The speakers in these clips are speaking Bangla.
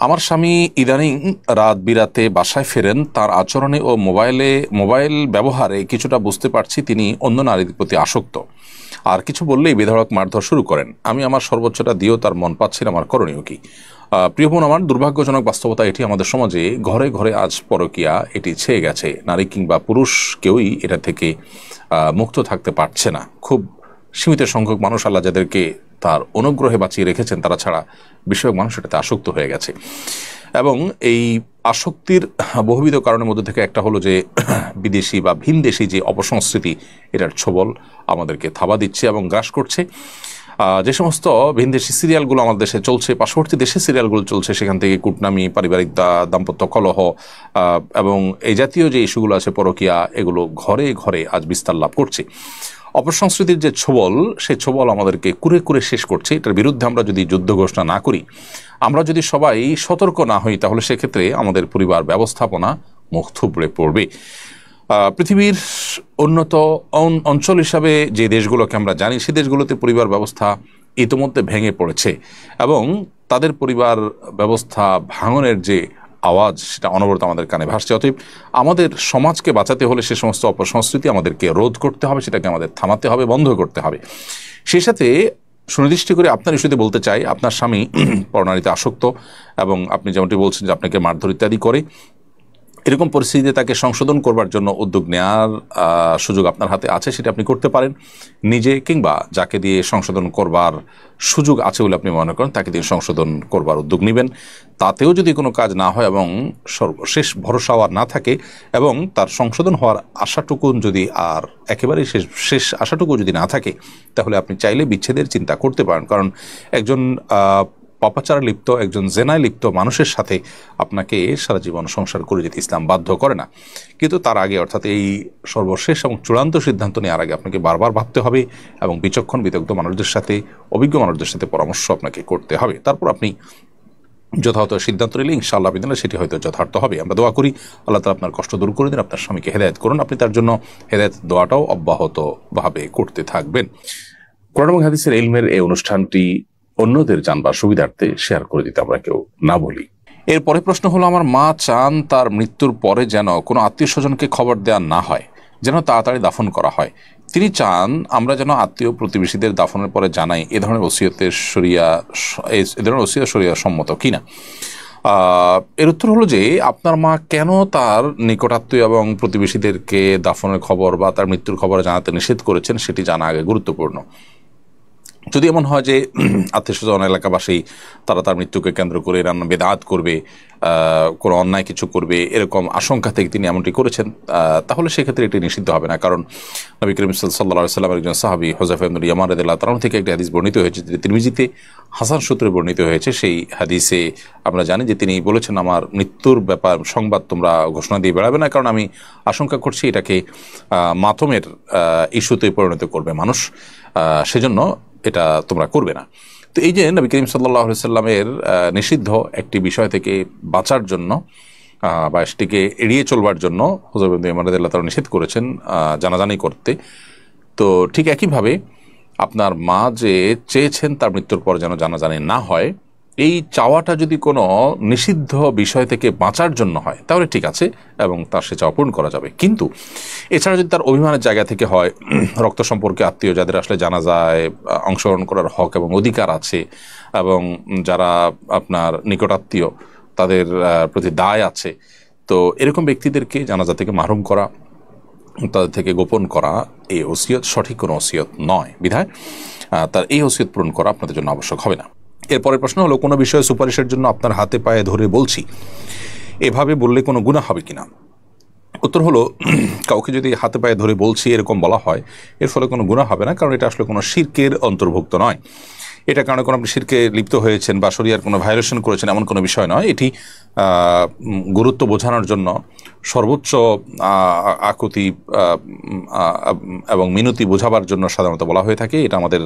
আমার স্বামী ইদানিং রাত বিরাতে বাসায় ফেরেন। তার আচরণে ও মোবাইল ব্যবহারে কিছুটা বুঝতে পারছি তিনি অন্য নারীর প্রতি আসক্ত। আর কিছু বললেই বেধড়ক মারধর শুরু করেন। আমি আমার সর্বোচ্চটা দিয়েও তার মন পাচ্ছি না, আমার করণীয় কি? প্রিয় বোন আমার, দুর্ভাগ্যজনক বাস্তবতা এটি, আমাদের সমাজে ঘরে ঘরে আজ পরকীয়া এটি ছেয়ে গেছে। নারী কিংবা পুরুষ কেউই এটা থেকে মুক্ত থাকতে পারছে না। খুব সীমিত সংখ্যক মানুষ আল্লাহ যাদেরকে তার অনুগ্রহে বাঁচিয়ে রেখেছেন, তারা ছাড়া বেশিরভাগ মানুষ এটাতে আসক্ত হয়ে গেছে। এবং এই আসক্তির বহুবিধ কারণের মধ্যে থেকে একটা হলো যে বিদেশি বা ভিনদেশি যে অপসংস্কৃতি, এটার ছোবল আমাদেরকে থাবা দিচ্ছে এবং গ্রাস করছে। যে সমস্ত ভিনদেশি সিরিয়ালগুলো আমাদের দেশে চলছে, পার্শ্ববর্তী দেশে সিরিয়ালগুলো চলছে, সেখান থেকে কুটনামি, পারিবারিক দাম্পত্য কলহ এবং এই জাতীয় যে ইস্যুগুলো আছে, পরকীয়া, এগুলো ঘরে ঘরে আজ বিস্তার লাভ করছে। অপসংস্কৃতির যে ছোবল, সেই ছোবল আমাদেরকে কুরে কুরে শেষ করছে। এটার বিরুদ্ধে আমরা যদি যুদ্ধ ঘোষণা না করি, আমরা যদি সবাই সতর্ক না হই, তাহলে সেক্ষেত্রে আমাদের পরিবার ব্যবস্থাপনা মুখ থুবড়ে পড়বে। পৃথিবীর উন্নত অঞ্চল হিসাবে যে দেশগুলোকে আমরা জানি, সে দেশগুলোতে পরিবার ব্যবস্থা ইতিমধ্যে ভেঙে পড়েছে এবং তাদের পরিবার ব্যবস্থা ভাঙনের যে আওয়াজ, সেটা অনবরত আমাদের কানে ভাসছে। অতএব আমাদের সমাজকে বাঁচাতে হলে সে সমস্ত অপসংস্কৃতি আমাদেরকে রোধ করতে হবে, সেটাকে আমাদের থামাতে হবে, বন্ধ করতে হবে। সেই সাথে সুনির্দিষ্ট করে আপনার ইস্যুতে বলতে চাই, আপনার স্বামী পরনারীতে আসক্ত এবং আপনি যেমনটি বলছেন যে আপনাকে মারধর ইত্যাদি করে, এরকম পরিস্থিতিতে তাকে সংশোধন করবার জন্য উদ্যোগ নেওয়ার সুযোগ আপনার হাতে আছে। সেটা আপনি করতে পারেন নিজে, কিংবা যাকে দিয়ে সংশোধন করবার সুযোগ আছে বলে আপনি মনে করেন তাকে দিয়ে সংশোধন করবার উদ্যোগ নেবেন। তাতেও যদি কোনো কাজ না হয় এবং সর্বশেষ ভরসাও আর না থাকে এবং তার সংশোধন হওয়ার আশাটুকু যদি আর একেবারেই শেষ আশাটুকু যদি না থাকে, তাহলে আপনি চাইলে বিচ্ছেদের চিন্তা করতে পারেন। কারণ একজন পাপাচারে লিপ্ত, একজন জেনায় লিপ্ত মানুষের সাথে আপনাকে সারা জীবন সংসার করে যেতে ইসলাম বাধ্য করে না। কিন্তু তার আগে, অর্থাৎ এই সর্বশেষ এবং চূড়ান্ত সিদ্ধান্ত নেওয়ার আগে আপনাকে বারবার ভাবতে হবে এবং বিচক্ষণ বিদগ্ধ মানুষদের সাথে, অভিজ্ঞ মানুষদের সাথে পরামর্শ আপনাকে করতে হবে। তারপর আপনি যথাযথ সিদ্ধান্ত নিলে ইনশাআল্লাহ বিদিনা সেটি হয়তো যথার্থ হবে। আমরা দোয়া করি আল্লাহ তাআলা আপনার কষ্ট দূর করে দিন, আপনার স্বামীকে হেদায়েত করুন। আপনি তার জন্য হেদায়েত দোয়াটাও অব্যাহতভাবে করতে থাকবেন। কোরআন এবং হাদিসের ইলমের এই অনুষ্ঠানটি অন্যদের জানবার সুবিধার্থে শেয়ার করে দিতে আমরা কেউ না বলি। এরপরে প্রশ্ন হলো, আমার মা চান তার মৃত্যুর পরে যেন কোনো আত্মীয় স্বজনকে খবর দেওয়া না হয়, যেন তাড়াতাড়ি দাফন করা হয়। তিনি চান আমরা যেন আত্মীয় প্রতিবেশীদের দাফনের পরে জানাই। এ ধরনের ওসিয়ত শরিয়া সম্মত কিনা? এর উত্তর হলো যে আপনার মা কেন তার নিকটাত্মীয় এবং প্রতিবেশীদেরকে দাফনের খবর বা তার মৃত্যুর খবর জানাতে নিষেধ করেছেন, সেটি জানা আগে গুরুত্বপূর্ণ। যদি এমন হয় যে আত্মীয় স্বজন এলাকাবাসী তারা তার মৃত্যুকে কেন্দ্র করে বেদাত করবে, কোনো অন্যায় কিছু করবে, এরকম আশঙ্কা থেকে তিনি এমনটি করেছেন, তাহলে সেক্ষেত্রে এটি নিষিদ্ধ হবে না। কারণ নবী করিম সাল্লাল্লাহু আলাইহি ওয়াসাল্লামের একজন সাহাবী হুযায়ফা ইবনে ইয়ামান রাদিয়াল্লাহু তাআলা থেকে একটি হাদিস বর্ণিত হয়েছে, যে তিরমিজিতে হাসান সূত্রে বর্ণিত হয়েছে। সেই হাদিসে আমরা জানি যে তিনি বলেছেন, আমার মৃত্যুর ব্যাপার সংবাদ তোমরা ঘোষণা দিয়ে বেড়াবে না, কারণ আমি আশঙ্কা করছি এটাকে মাতমের ইস্যুতে পরিণত করবে মানুষ, সেজন্য এটা তোমরা করবে না। তো এই যে নবী করিম সাল্লাল্লাহু আলাইহি ওয়াসাল্লামের নিষিদ্ধ একটি বিষয় থেকে বাঁচার জন্য বা সেটিকে এড়িয়ে চলবার জন্য হুযায়ফা ইবনে ইয়ামান রাদিয়াল্লাহু তাআলা নিষেধ করেছেন জানাজানি করতে। তো ঠিক একইভাবে আপনার মা যে চেয়েছেন তার মৃত্যুর পর যেন জানাজানি না হয়, এই চাওয়াটা যদি কোনো নিষিদ্ধ বিষয় থেকে বাঁচার জন্য হয়, তাহলে ঠিক আছে এবং তার সে চাওয়া পূরণ করা যাবে। কিন্তু এছাড়া যদি তার অভিমানের জায়গা থেকে হয়, রক্ত সম্পর্কে আত্মীয় যাদের আসলে জানাজায় অংশগ্রহণ করার হক এবং অধিকার আছে এবং যারা আপনার নিকটাত্মীয় তাদের প্রতি দায় আছে, তো এরকম ব্যক্তিদেরকে জানাজা থেকে মাহরুম করা, তাদের থেকে গোপন করা, এই ওসিয়ত সঠিক কোনো ওসিয়ত নয়। বিধায় তার এই ওসিয়ত পূরণ করা আপনাদের জন্য আবশ্যক হবে না। এরপরের প্রশ্ন হলো, কোনো বিষয়ে সুপারিশের জন্য আপনার হাতে পায়ে ধরে বলছি, এভাবে বললে কোনো গুনাহ হবে কিনা? উত্তর হলো, কাউকে যদি হাতে পায়ে ধরে বলছি এরকম বলা হয়, এর ফলে কোনো গুনাহ হবে না, কারণ এটা আসলে কোনো শিরকের অন্তর্ভুক্ত নয়। এটা কারণে কোনো আপনি শিরকে লিপ্ত হয়েছেন বা শরিয়ার কোনো ভায়োলেশন করেছেন এমন কোনো বিষয় নয়। এটি গুরুত্ব বোঝানোর জন্য সর্বোচ্চ আকুতি এবং মিনতি বোঝাবার জন্য সাধারণত বলা হয়ে থাকে। এটা আমাদের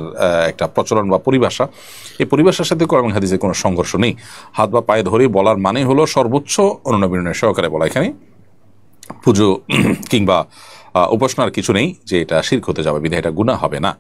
একটা প্রচলন বা পরিভাষা। এই পরিভাষার সাথে কোরআন হাদিসের কোনো সংঘর্ষ নেই। হাত বা পায়ে ধরে বলার মানে হলো সর্বোচ্চ অনুনয় সহকারে বলা। এখানে পুজো কিংবা উপাসনার কিছু নেই যে এটা শিরক হতে যাবে, বিধায় এটা গুনাহ হবে না।